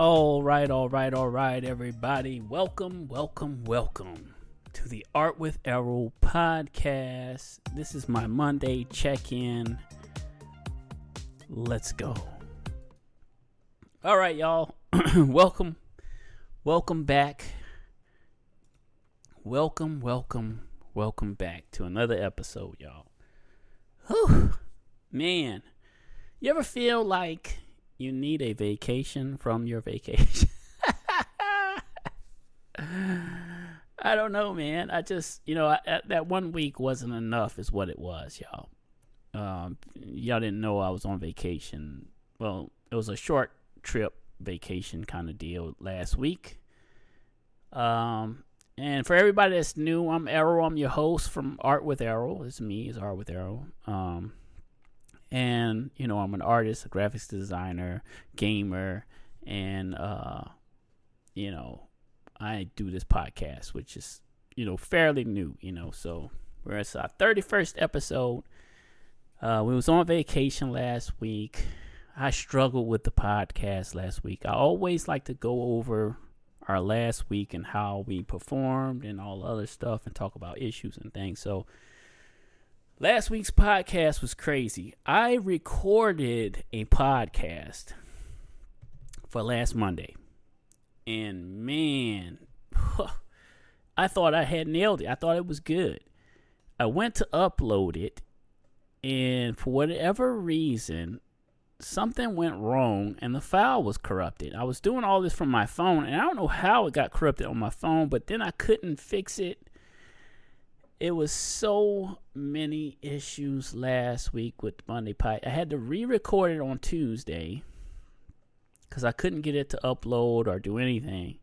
All right, everybody. Welcome to the Art with Errol Podcast. This is my Monday check-in. Let's go. All right, y'all. Welcome back. Welcome back to another episode, y'all. Whew. Man, you ever feel like you need a vacation from your vacation? I don't know, man. I just, that 1 week wasn't enough is what it was, y'all. Y'all didn't know I was on vacation. Well, it was a short trip vacation kind of deal last week. And for everybody that's new, I'm Errol. I'm your host from Art with Errol. It's me, it's Art with Errol. And, I'm an artist, a graphics designer, gamer, and, I do this podcast, which is, fairly new, so we're at our 31st episode. We was on vacation last week. I struggled with the podcast last week. I always like to go over our last week and how we performed and all the other stuff and talk about issues and things. So last week's podcast was crazy. I recorded a podcast for last Monday. And man, I thought I had nailed it. I thought it was good. I went to upload it, and for whatever reason, something went wrong, and the file was corrupted. I was doing all this from my phone, and I don't know how it got corrupted on my phone, but then I couldn't fix it. It was so many issues last week with Monday Pie. I had to re-record it on Tuesday because I couldn't get it to upload or do anything.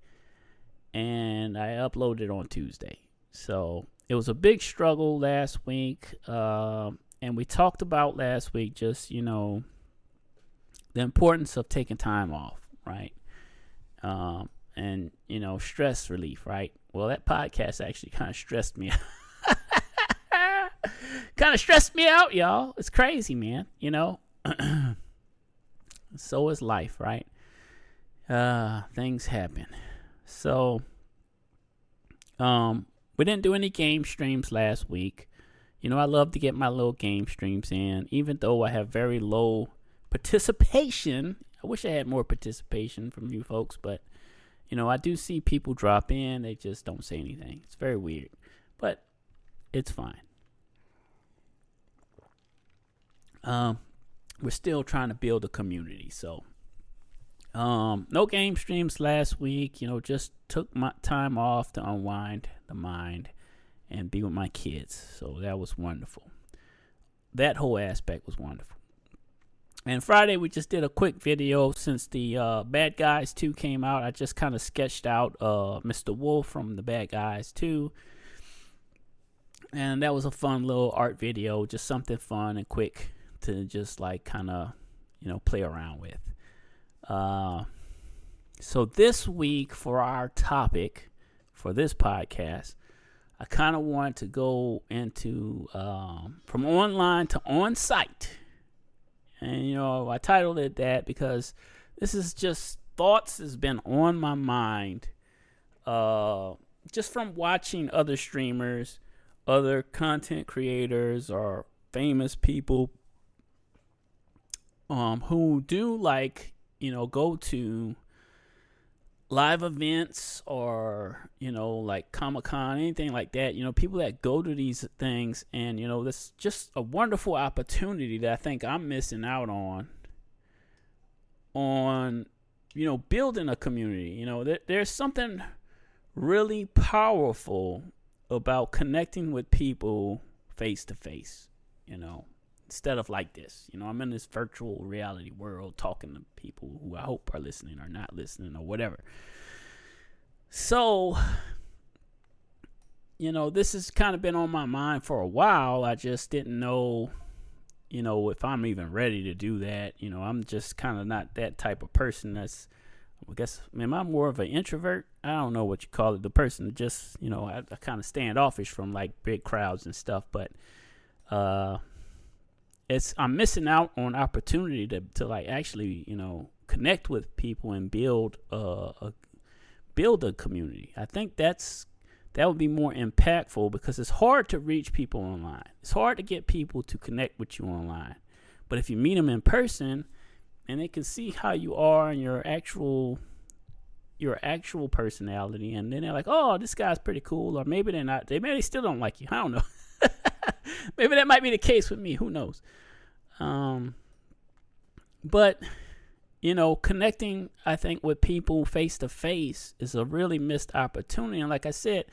And I uploaded on Tuesday. So it was a big struggle last week. And we talked about last week just, the importance of taking time off, right? And, stress relief, right? Well, that podcast actually kind of stressed me out. Kind of stressed me out, y'all. It's crazy, man. So is life, right? Things happen. So, we didn't do any game streams last week. I love to get my little game streams in, even though I have very low participation. I wish I had more participation from you folks, but, I do see people drop in. They just don't say anything. It's very weird, but it's fine. We're still trying to build a community. So, no game streams last week, just took my time off to unwind the mind and be with my kids. So that was wonderful. That whole aspect was wonderful. And Friday, we just did a quick video since the Bad Guys 2 came out. I just kind of sketched out Mr. Wolf from the Bad Guys 2. And that was a fun little art video, just something fun and quick to just kind of, play around with. So this week for our topic for this podcast, I kind of want to go into from online to on-site. And, I titled it that because this is just thoughts that's been on my mind just from watching other streamers, other content creators, or famous people who do go to live events or, like Comic-Con, anything like that. People that go to these things and, that's just a wonderful opportunity that I think I'm missing out on, building a community. There's something really powerful about connecting with people face to face, instead of like this. I'm in this virtual reality world talking to people who I hope are listening or not listening or whatever. So, this has kind of been on my mind for a while. I just didn't know, if I'm even ready to do that. I'm just kind of not that type of person that's, I guess, am I more of an introvert? I don't know what you call it. The person that just, I kind of standoffish from big crowds and stuff, but I'm missing out on opportunity to actually, connect with people and build a community. I think that would be more impactful, because it's hard to reach people online. It's hard to get people to connect with you online. But if you meet them in person and they can see how you are and your actual personality, and then they're like, oh, this guy's pretty cool, or maybe they're not. Maybe they still don't like you. I don't know. Maybe that might be the case with me. Who knows? But connecting, I think, with people face to face is a really missed opportunity. And like I said,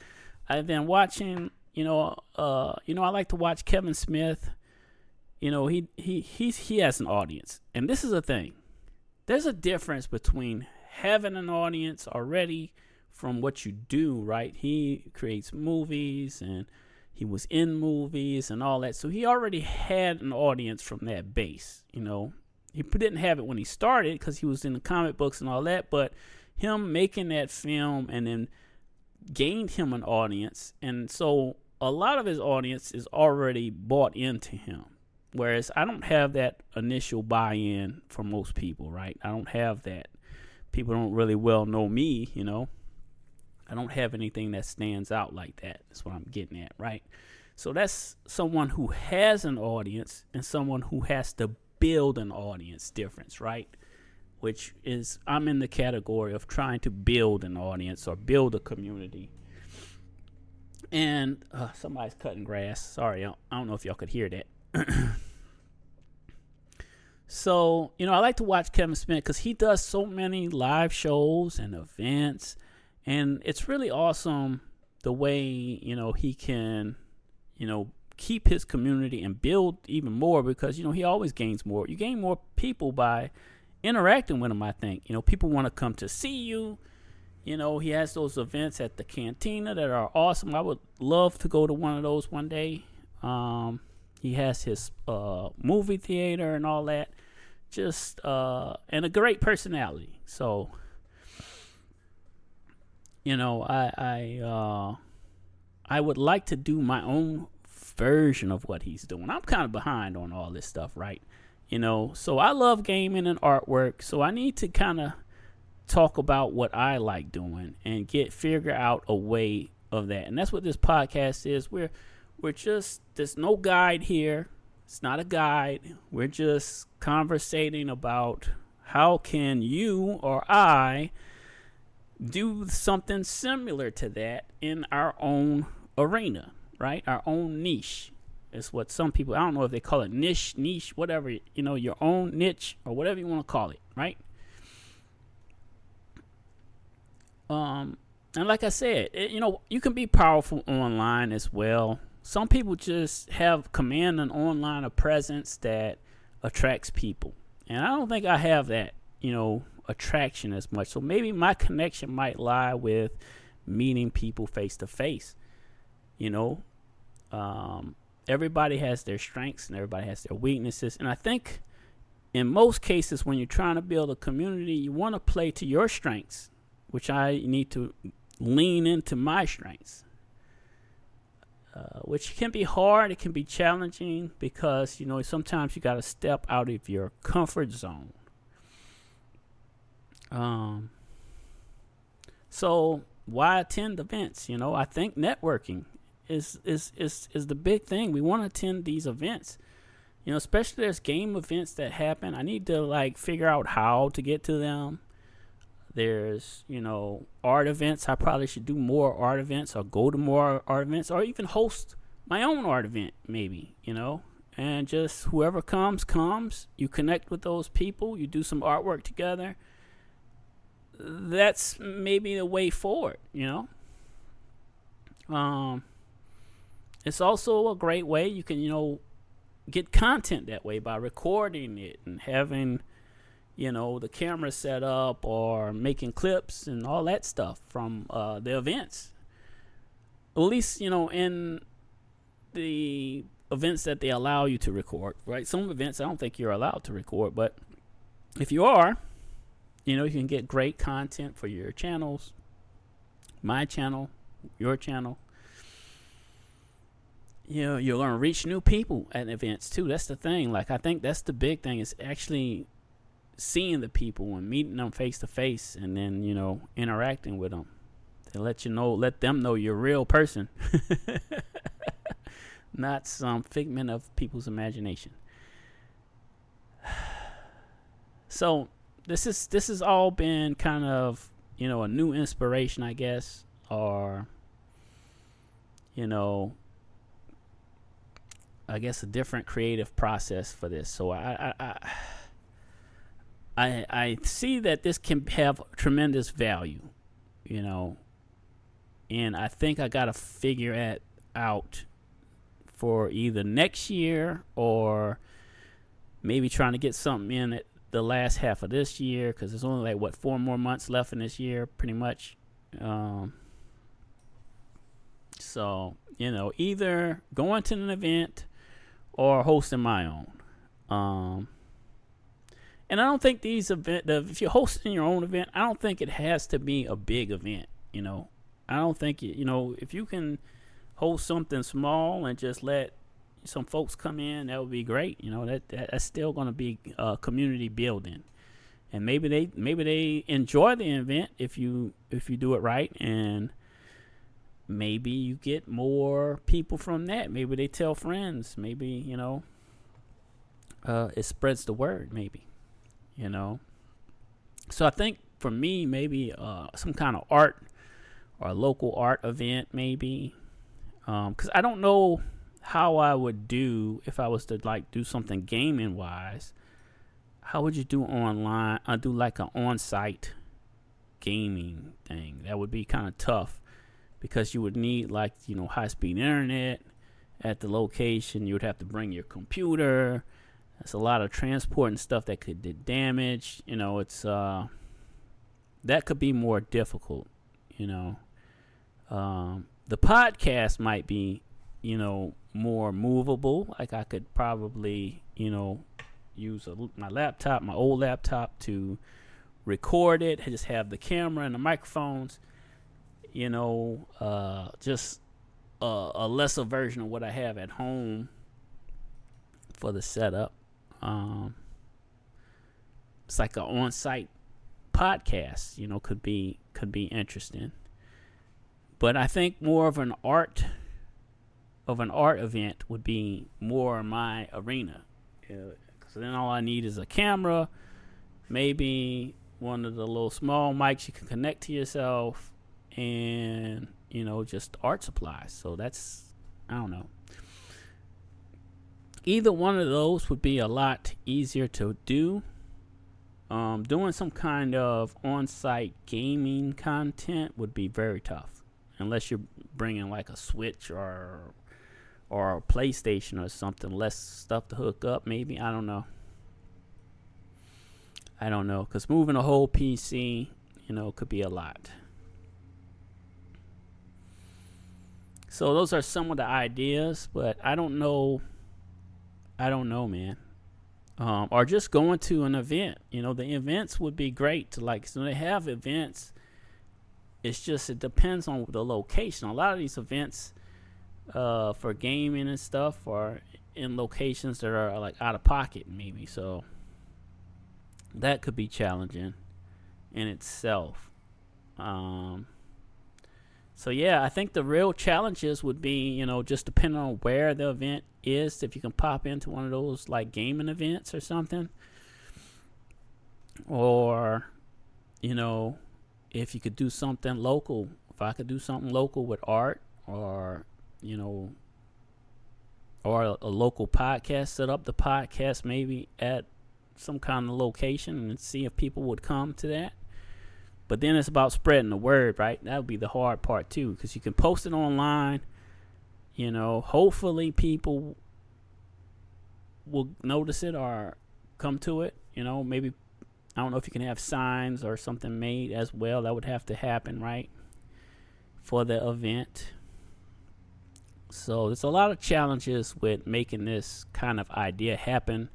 I've been watching. I like to watch Kevin Smith. He has an audience, and this is a thing. There's a difference between having an audience already from what you do, right? He creates movies, and he was in movies and all that, so he already had an audience from that base. He didn't have it when he started because he was in the comic books and all that, but him making that film and then gained him an audience, and so a lot of his audience is already bought into him, whereas I don't have that initial buy-in for most people, right? I don't have that. People don't really well know me, I don't have anything that stands out like that. That's what I'm getting at, right? So that's someone who has an audience and someone who has to build an audience difference, right? Which is, I'm in the category of trying to build an audience or build a community. And somebody's cutting grass. Sorry, I don't know if y'all could hear that. So, I like to watch Kevin Smith because he does so many live shows and events. And it's really awesome the way, he can, keep his community and build even more, because, he always gains more. You gain more people by interacting with him, I think. People want to come to see you. He has those events at the cantina that are awesome. I would love to go to one of those one day. He has his movie theater and all that. Just and a great personality. So, I would like to do my own version of what he's doing. I'm kind of behind on all this stuff, right? So I love gaming and artwork. So I need to kind of talk about what I like doing and figure out a way of that. And that's what this podcast is. We're just, there's no guide here. It's not a guide. We're just conversating about how can you or I do something similar to that in our own arena, right? Our own niche is what some people, I don't know if they call it niche, whatever, your own niche or whatever you want to call it, right? And like I said, you can be powerful online as well. Some people just command an online presence that attracts people. And I don't think I have that, attraction as much. So maybe my connection might lie with meeting people face to face. Everybody has their strengths and everybody has their weaknesses. And I think in most cases, when you're trying to build a community, you want to play to your strengths, which I need to lean into my strengths. Which can be hard. It can be challenging because, sometimes you got to step out of your comfort zone. So why attend events? I think networking is the big thing. We want to attend these events. Especially there's game events that happen. I need to figure out how to get to them. There's, art events. I probably should do more art events or go to more art events or even host my own art event maybe, and just whoever comes. You connect with those people. You do some artwork together. That's maybe the way forward, It's also a great way you can, get content that way by recording it and having the camera set up or making clips and all that stuff from the events. At least, in the events that they allow you to record, right? Some events I don't think you're allowed to record, but if you are, you can get great content for your channels, my channel, your channel. You're going to reach new people at events too. That's the thing. I think that's the big thing is actually seeing the people and meeting them face to face, and then, you know, interacting with them to let them know you're a real person, not some figment of people's imagination. So this has all been kind of, you know, a new inspiration, I guess, or, you know, I guess a different creative process for this. So I see that this can have tremendous value, you know, and I think I got to figure it out for either next year or maybe trying to get something in at the last half of this year, because there's only like 4 more months left in this year, pretty much. So, you know, either going to an event or hosting my own. And I don't think if you're hosting your own event, I don't think it has to be a big event, you know. I don't think, you know, if you can host something small and just let some folks come in, that would be great. You know, that's still going to be community building. And maybe they enjoy the event if you do it right, and maybe you get more people from that. Maybe they tell friends. Maybe, you know, it spreads the word, maybe, you know. So I think for me, maybe some kind of art or a local art event, maybe, because I don't know how I would do if I was to like do something gaming wise. How would you do online? I do like an on-site gaming thing. That would be kind of tough, because you would need, like, you know, high-speed internet at the location. You would have to bring your computer. There's a lot of transport and stuff that could get damaged. You know, it's that could be more difficult, you know. The podcast might be, you know, more movable. Like, I could probably, you know, use my old laptop to record it, just have the camera and the microphones, you know, just a lesser version of what I have at home for the setup. It's like an on-site podcast, you know, could be interesting. But I think more of an art event would be more my arena. Because then all I need is a camera, maybe one of the little small mics you can connect to yourself, and, you know, just art supplies. So that's, I don't know. Either one of those would be a lot easier to do. Doing some kind of on-site gaming content would be very tough, unless you're bringing like a Switch or a PlayStation or something, less stuff to hook up. Maybe, I don't know. Because moving a whole PC, you know, could be a lot. So those are some of the ideas, but I don't know, man. Or just going to an event. You know, the events would be great to, like, so they have events. It's just, it depends on the location. A lot of these events for gaming and stuff are in locations that are like out of pocket, maybe. So that could be challenging in itself. So yeah, I think the real challenges would be, you know, just depending on where the event is. If you can pop into one of those like gaming events or something, or, you know, if you could do something local. If I could do something local with art, or, you know, or a local podcast, set up the podcast maybe at some kind of location and see if people would come to that. But then it's about spreading the word, right? That would be the hard part too, because you can post it online. You know, hopefully people will notice it or come to it. You know, maybe, I don't know if you can have signs or something made as well. That would have to happen, right, for the event. So there's a lot of challenges with making this kind of idea happen,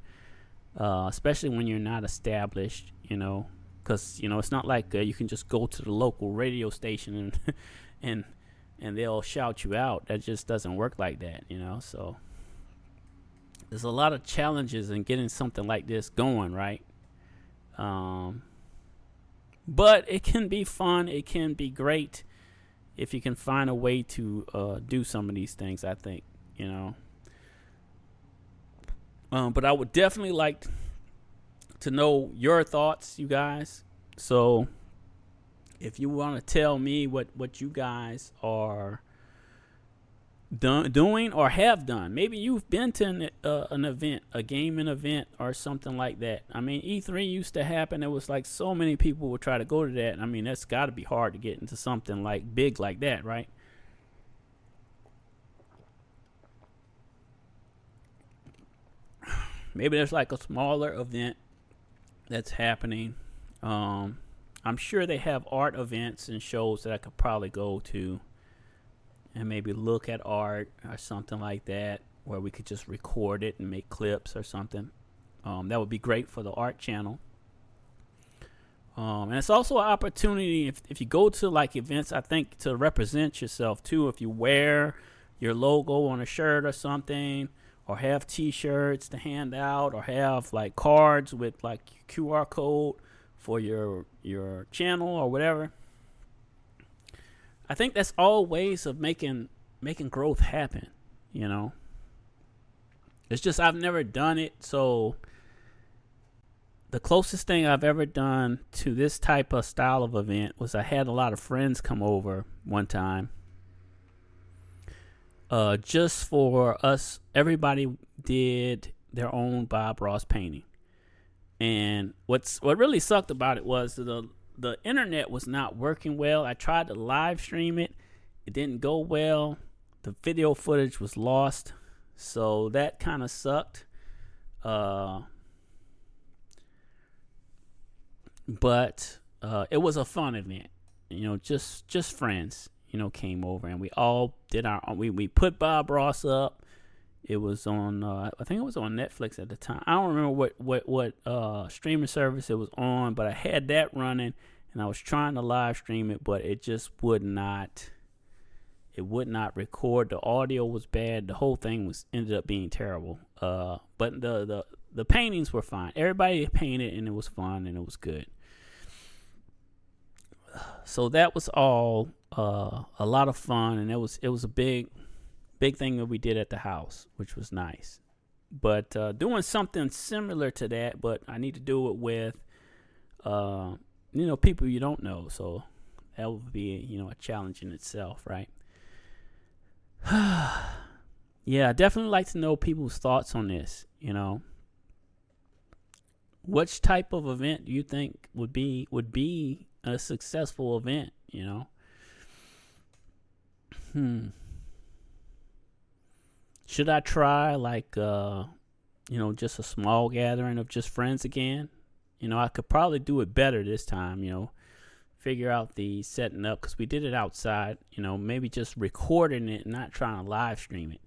especially when you're not established, you know. Because, you know, it's not like you can just go to the local radio station and they'll shout you out. That just doesn't work like that, you know. So there's a lot of challenges in getting something like this going, right? But it can be fun. It can be great if you can find a way to do some of these things, I think, But I would definitely like to know your thoughts, you guys. So if you want to tell me what you guys are doing or have done, maybe you've been to an event, a gaming event or something like that. I mean, E3 used to happen. It was like so many people would try to go to that. I mean, that's got to be hard to get into something like big like that, right? Maybe there's like a smaller event that's happening. I'm sure they have art events and shows that I could probably go to and maybe look at art or something like that, where we could just record it and make clips or something. That would be great for the art channel. And it's also an opportunity if you go to like events, I think, to represent yourself too. If you wear your logo on a shirt or something, or have t-shirts to hand out, or have like cards with like QR code for your channel or whatever. I think that's all ways of making growth happen, It's just I've never done it, so the closest thing I've ever done to this type of style of event was I had a lot of friends come over one time. Just for us, everybody did their own Bob Ross painting. And what really sucked about it was the internet was not working well. I tried to live stream it. It didn't go well. The video footage was lost. So that kind of sucked. But it was a fun event. Just friends, came over, and we all did we put Bob Ross up. It was on, I think it was on Netflix at the time. I don't remember what streaming service it was on, but I had that running, and I was trying to live stream it, but it just would not record. The audio was bad. The whole thing ended up being terrible. But the paintings were fine. Everybody painted, and it was fun, and it was good. So that was all a lot of fun, and it was a big thing that we did at the house, which was nice. But doing something similar to that, but I need to do it with people you don't know. So that would be a challenge in itself, right? Yeah, I definitely like to know people's thoughts on this. Which type of event do you think would be a successful event? Should I try like just a small gathering of just friends again? I could probably do it better this time. Figure out the setting up, because we did it outside. Maybe just recording it and not trying to live stream it.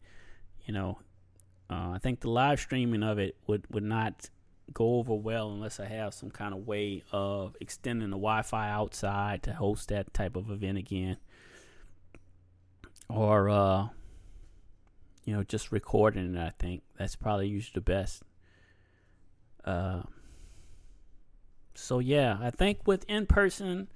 I think the live streaming of it would not go over well unless I have some kind of way of extending the Wi-Fi outside to host that type of event again, or just recording it. I think that's probably usually the best. So yeah, I think with in-person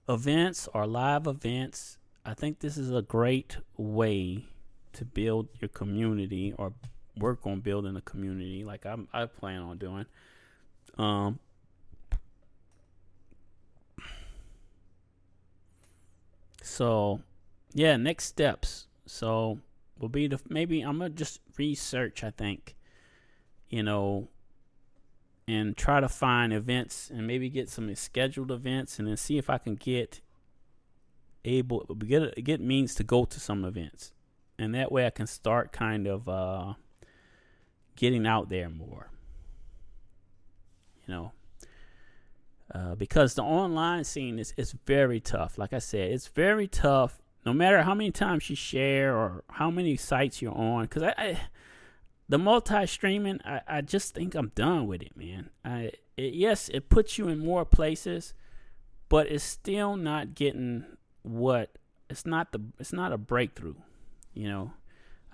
events or live events, I think this is a great way to build your community or work on building a community, like I plan on doing. So yeah, next steps. So will be maybe I'm gonna just research, I think, and try to find events and maybe get some scheduled events, and then see if I can get means to go to some events, and that way I can start kind of getting out there more. Because the online scene is very tough. Like I said, it's very tough. No matter how many times you share or how many sites you're on, because the multi-streaming, I just think I'm done with it, man. Yes, it puts you in more places, but it's still not getting it's not a breakthrough.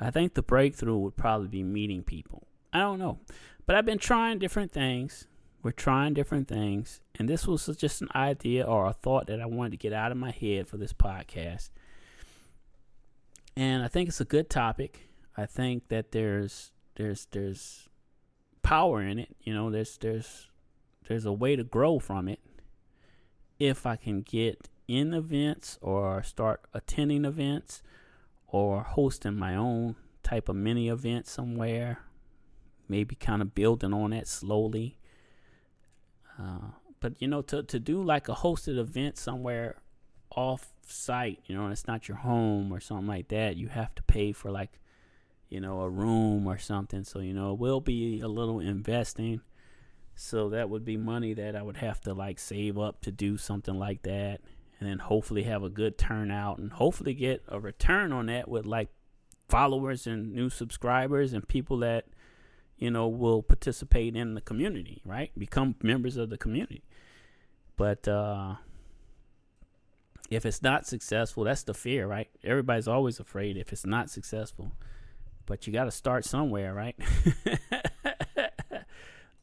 I think the breakthrough would probably be meeting people. I don't know, but I've been trying different things. We're trying different things. And this was just an idea or a thought that I wanted to get out of my head for this podcast. And I think it's a good topic. I think that there's power in it. You know, there's a way to grow from it if I can get in events or start attending events or hosting my own type of mini event somewhere, maybe kind of building on that slowly. But, you know, to do like a hosted event somewhere off site, you know, it's not your home or something like that. You have to pay for like, you know, a room or something. So, you know, it will be a little investing. So that would be money that I would have to like save up to do something like that. And then hopefully have a good turnout and hopefully get a return on that with like followers and new subscribers and people that, you know, will participate in the community, right? Become members of the community. But if it's not successful, that's the fear, right? Everybody's always afraid if it's not successful. But you got to start somewhere, right?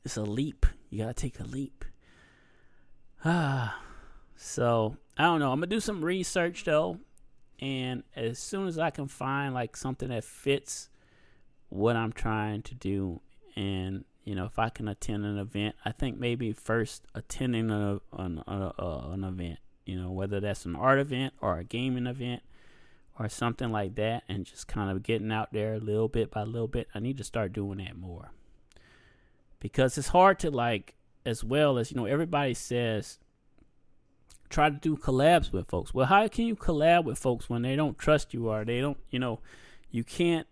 It's a leap. You got to take a leap. So, I don't know. I'm going to do some research, though. And as soon as I can find, like, something that fits what I'm trying to do, and, you know, if I can attend an event, I think maybe first attending an event, you know, whether that's an art event or a gaming event or something like that, and just kind of getting out there little bit by little bit. I need to start doing that more. Because it's hard to, like, as well as, you know, everybody says, try to do collabs with folks. Well, how can you collab with folks when they don't trust you or they don't, you know, you can't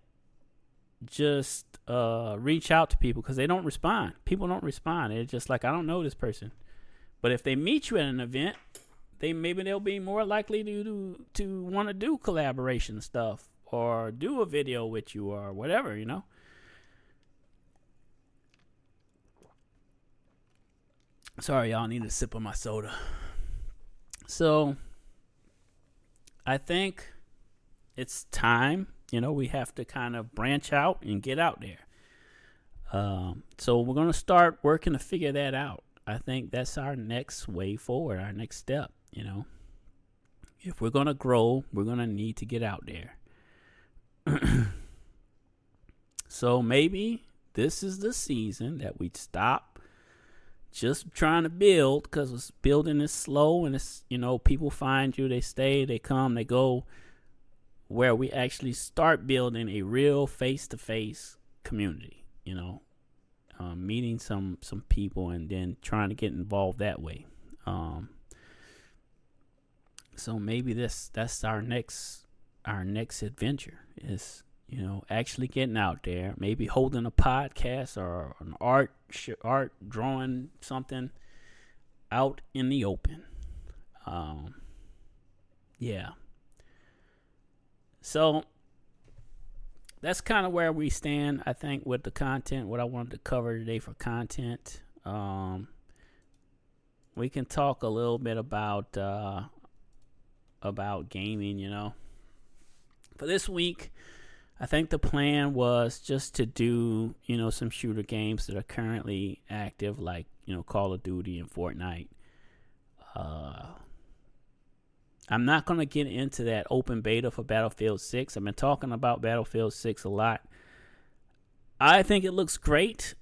just reach out to people because they don't respond. People don't respond. It's just like, I don't know this person. But if they meet you at an event, they'll be more likely to want to do collaboration stuff or do a video with you or whatever, you know. Sorry, y'all, I need a sip of my soda. So, I think it's time, you know, we have to kind of branch out and get out there. So, we're going to start working to figure that out. I think that's our next way forward, our next step, you know. If we're going to grow, we're going to need to get out there. So, maybe this is the season that we stop just trying to build, because building is slow, and it's, you know, people find you, they stay, they come, they go, where we actually start building a real face-to-face community, you know, meeting some people and then trying to get involved that way. So maybe that's our next adventure is, you know, actually getting out there, maybe holding a podcast or an art drawing something out in the open. Yeah. So that's kind of where we stand, I think, with the content, what I wanted to cover today for content. We can talk a little bit about gaming, you know. For this week, I think the plan was just to do, you know, some shooter games that are currently active, like, you know, Call of Duty and Fortnite. I'm not going to get into that open beta for Battlefield 6. I've been talking about Battlefield 6 a lot. I think it looks great,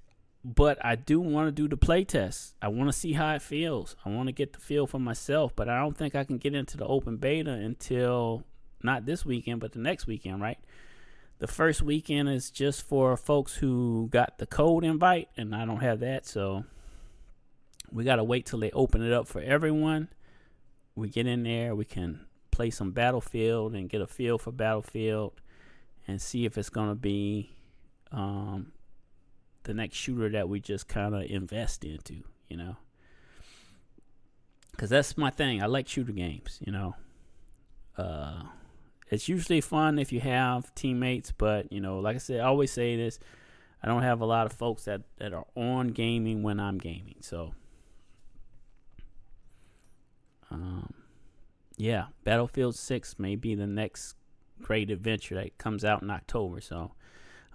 but I do want to do the playtest. I want to see how it feels. I want to get the feel for myself, but I don't think I can get into the open beta until not this weekend, but the next weekend, right? The first weekend is just for folks who got the code invite, and I don't have that, so we got to wait till they open it up for everyone. We get in there, we can play some Battlefield and get a feel for Battlefield and see if it's going to be the next shooter that we just kind of invest into, you know. Because that's my thing. I like shooter games, you know. It's usually fun if you have teammates, but, you know, like I said, I always say this, I don't have a lot of folks that are on gaming when I'm gaming. So, yeah, Battlefield 6 may be the next great adventure that comes out in October. So,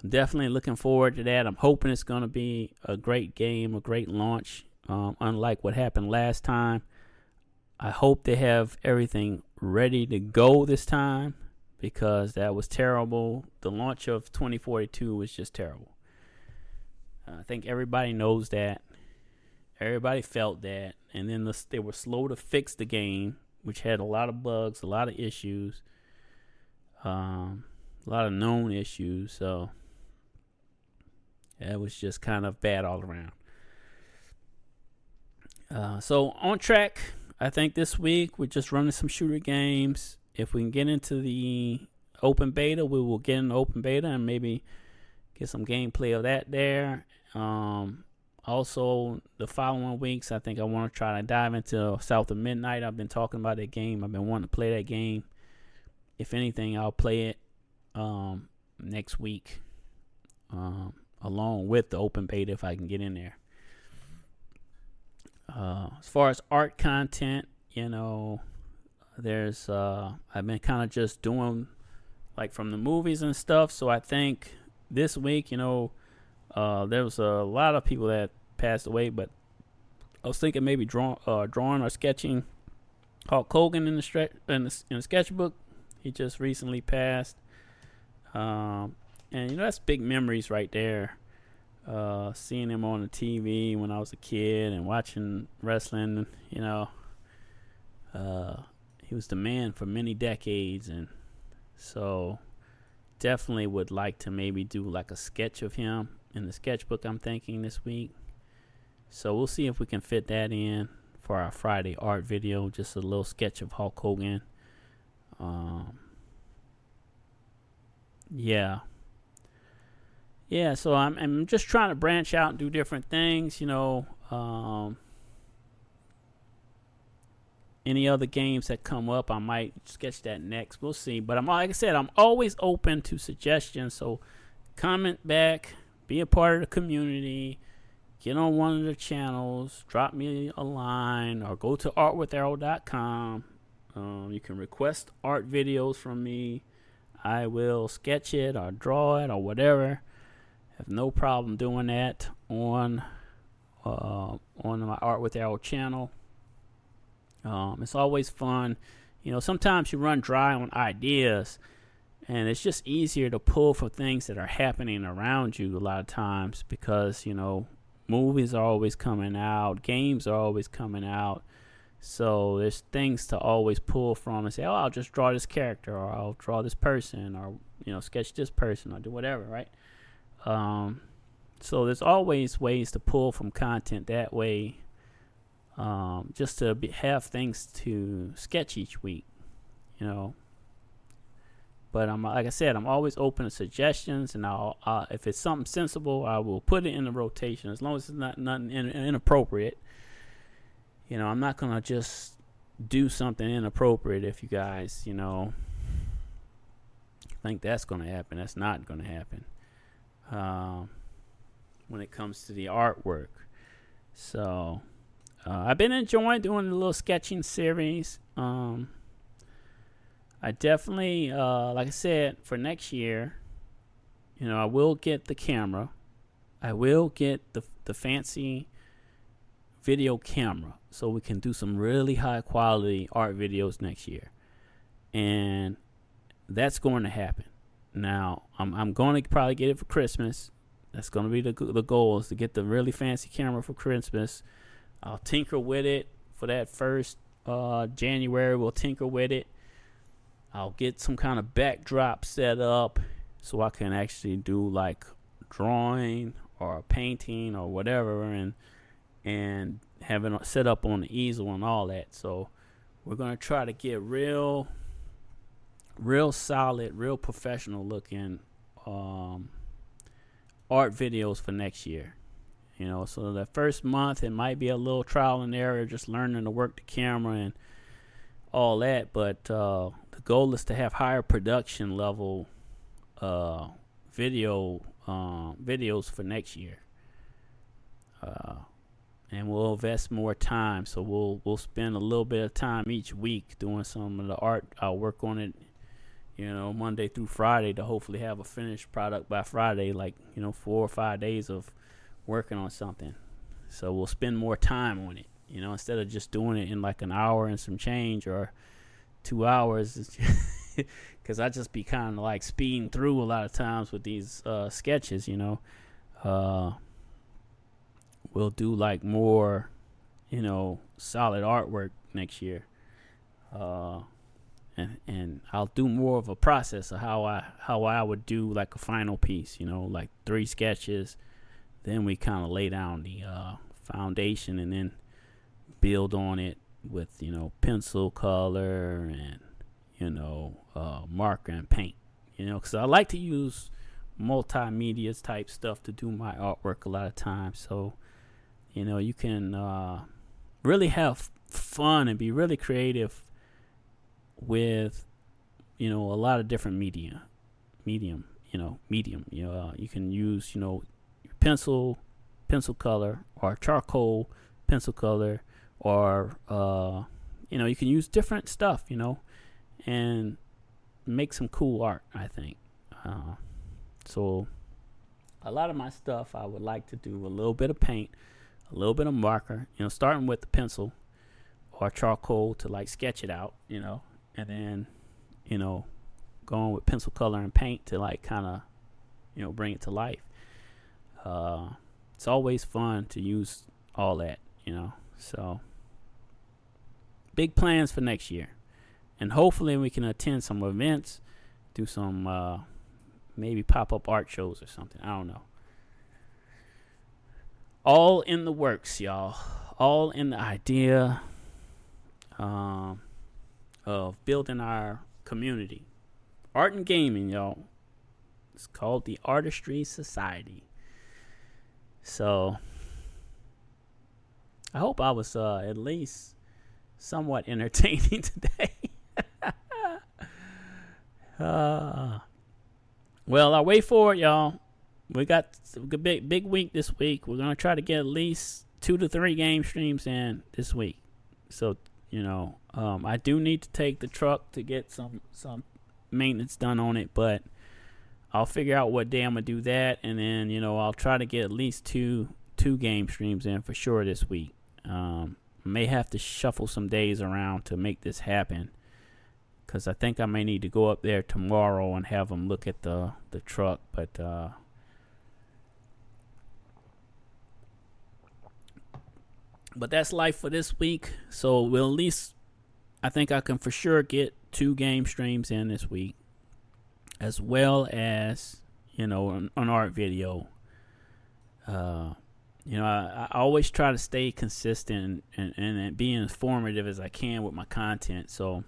I'm definitely looking forward to that. I'm hoping it's going to be a great game, a great launch. unlike what happened last time. I hope they have everything ready to go this time, because that was terrible. The launch of 2042 was just terrible. I think everybody knows that. Everybody felt that. And then they were slow to fix the game, which had a lot of bugs, a lot of issues, a lot of known issues. So it was just kind of bad all around. So on track, I think this week we're just running some shooter games. If we can get into the open beta, we will get in the open beta and maybe get some gameplay of that there. Also, the following weeks, I think I want to try to dive into South of Midnight. I've been talking about that game. I've been wanting to play that game. If anything, I'll play it next week along with the open beta if I can get in there. As far as art content, there's I've been kind of just doing like from the movies and stuff. So I think this week, there was a lot of people that passed away, but I was thinking maybe drawing or sketching Hulk Hogan in the sketchbook. He just recently passed, and that's big memories right there. Seeing him on the TV when I was a kid and watching wrestling, he was the man for many decades, and so definitely would like to maybe do like a sketch of him in the sketchbook, I'm thinking, this week. So we'll see if we can fit that in for our Friday art video, just a little sketch of Hulk Hogan. So I'm just trying to branch out and do different things, any other games that come up, I might sketch that next. We'll see. But like I said, I'm always open to suggestions. So comment back, be a part of the community, get on one of the channels, drop me a line, or go to ArtwithErrol.com. You can request art videos from me. I will sketch it or draw it or whatever. Have no problem doing that on my Art with Errol channel. It's always fun. Sometimes you run dry on ideas, and it's just easier to pull for things that are happening around you a lot of times, because, movies are always coming out, games are always coming out. So there's things to always pull from and say, I'll just draw this character, or I'll draw this person, or, sketch this person, or do whatever, right? So there's always ways to pull from content that way, just to have things to sketch each week, But like I said, I'm always open to suggestions, and I'll if it's something sensible, I will put it in the rotation, as long as it's not nothing inappropriate. I'm not gonna just do something inappropriate if you guys, think that's gonna happen. That's not gonna happen. When it comes to the artwork, so I've been enjoying doing the little sketching series. I definitely, like I said, for next year, I will get the camera. I will get the fancy video camera, so we can do some really high quality art videos next year, and that's going to happen. Now, I'm going to probably get it for Christmas. That's going to be the goal, is to get the really fancy camera for Christmas. I'll tinker with it for that first January. We'll tinker with it. I'll get some kind of backdrop set up so I can actually do like drawing or painting or whatever, and have it set up on the easel and all that. So we're going to try to get real solid, real professional looking art videos for next year. So the first month it might be a little trial and error, just learning to work the camera and all that, but the goal is to have higher production level videos for next year, and we'll invest more time. So we'll spend a little bit of time each week doing some of the art. I'll work on it, Monday through Friday, to hopefully have a finished product by Friday, like 4 or 5 days of working on something. So we'll spend more time on it, instead of just doing it in like an hour and some change or 2 hours. Because I just be kind of like speeding through a lot of times with these sketches, We'll do like more, solid artwork next year. And I'll do more of a process of how I would do like a final piece, like 3 sketches. Then we kind of lay down the foundation and then build on it with, pencil color and, marker and paint, because I like to use multimedia type stuff to do my artwork a lot of times. So, you can really have fun and be really creative with, a lot of different medium. You can use, pencil color or charcoal pencil color, or, you can use different stuff, and make some cool art, I think. So a lot of my stuff, I would like to do a little bit of paint, a little bit of marker, starting with the pencil or charcoal to like sketch it out, and then, going with pencil color and paint to like kind of, bring it to life. It's always fun to use all that, so big plans for next year. And hopefully we can attend some events, do some maybe pop-up art shows or something. I don't know. All in the works, y'all. All in the idea of building our community. Art and gaming, y'all. It's called the Artistry Society. So I hope I was at least somewhat entertaining today. Well, I'll wait for it, y'all. We got a big week this week. We're gonna try to get at least 2 to 3 game streams in this week. So I do need to take the truck to get some maintenance done on it, but I'll figure out what day I'm gonna do that, and then I'll try to get at least two game streams in for sure this week. May have to shuffle some days around to make this happen, because I think I may need to go up there tomorrow and have them look at the truck. But that's life for this week. So we'll at least, I think I can for sure get 2 game streams in this week, as well as, an art video. I always try to stay consistent and be informative as I can with my content. So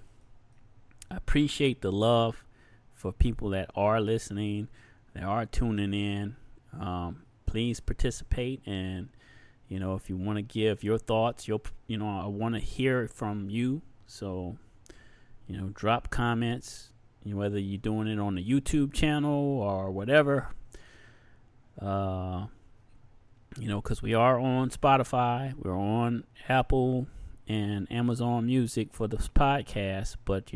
I appreciate the love for people that are listening, that are tuning in. Please participate, and if you want to give your thoughts, I want to hear from you. So drop comments, whether you're doing it on the YouTube channel or whatever. Because we are on Spotify, we're on Apple and Amazon Music for this podcast, but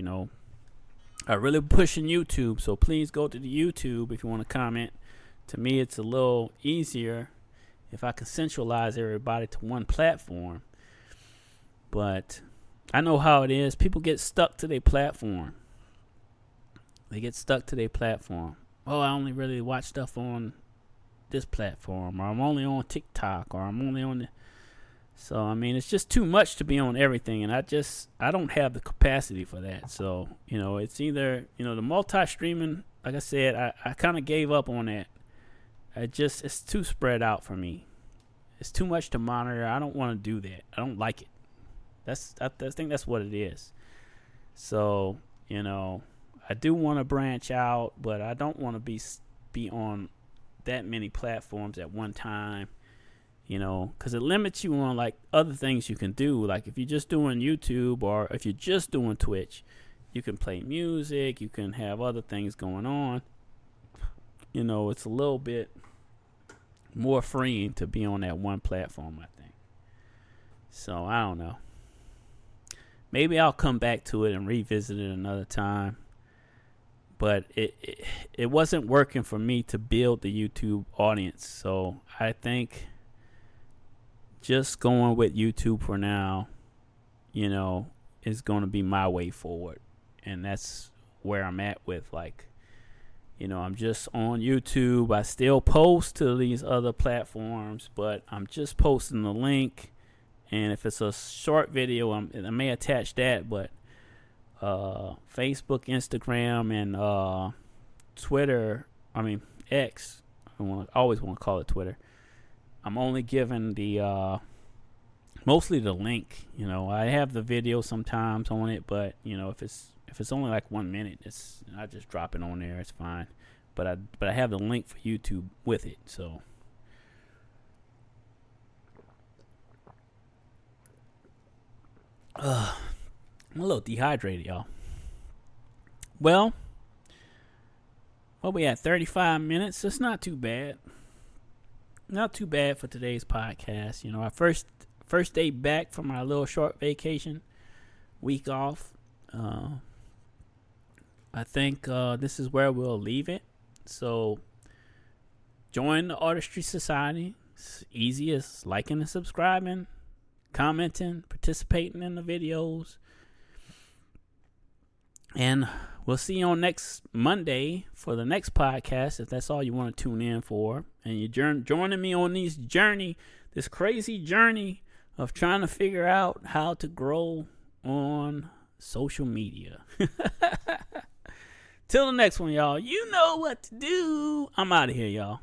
I really pushing YouTube, so please go to the YouTube if you want to comment. To me, it's a little easier if I can centralize everybody to one platform. But I know how it is. People get stuck to their platform. Oh, I only really watch stuff on this platform, or I'm only on TikTok, or I'm only on so it's just too much to be on everything, and I don't have the capacity for that. So it's either the multi-streaming, like I said, I kind of gave up on that. It's too spread out for me. It's too much to monitor. I don't want to do that. I don't like it. I think that's what it is. So I do want to branch out, but I don't want to be on that many platforms at one time, because it limits you on like other things you can do. Like if you're just doing YouTube, or if you're just doing Twitch, you can play music, you can have other things going on. It's a little bit more freeing to be on that one platform, I think. So I don't know. Maybe I'll come back to it and revisit it another time. But it wasn't working for me to build the YouTube audience. So I think just going with YouTube for now, you know, is going to be my way forward. And that's where I'm at with, like, you know, I'm just on YouTube. I still post to these other platforms, but I'm just posting the link. And if it's a short video, I may attach that. But Facebook, Instagram, and Twitter, X, I always want to call it Twitter. I'm only giving the mostly the link. You know, I have the video sometimes on it, but you know, if it's only like 1 minute, I just drop it on there. It's fine. But I have the link for YouTube with it. So I'm a little dehydrated, y'all. Well, we at 35 minutes. It's not too bad. Not too bad for today's podcast. You know, our first day back from our little short vacation, week off. I think this is where we'll leave it. So join the Artistry Society. It's easy as liking and subscribing, commenting, participating in the videos. And we'll see you on next Monday for the next podcast, if that's all you want to tune in for. And you're joining me on this crazy journey of trying to figure out how to grow on social media. Till the next one, y'all. You know what to do. I'm out of here, y'all.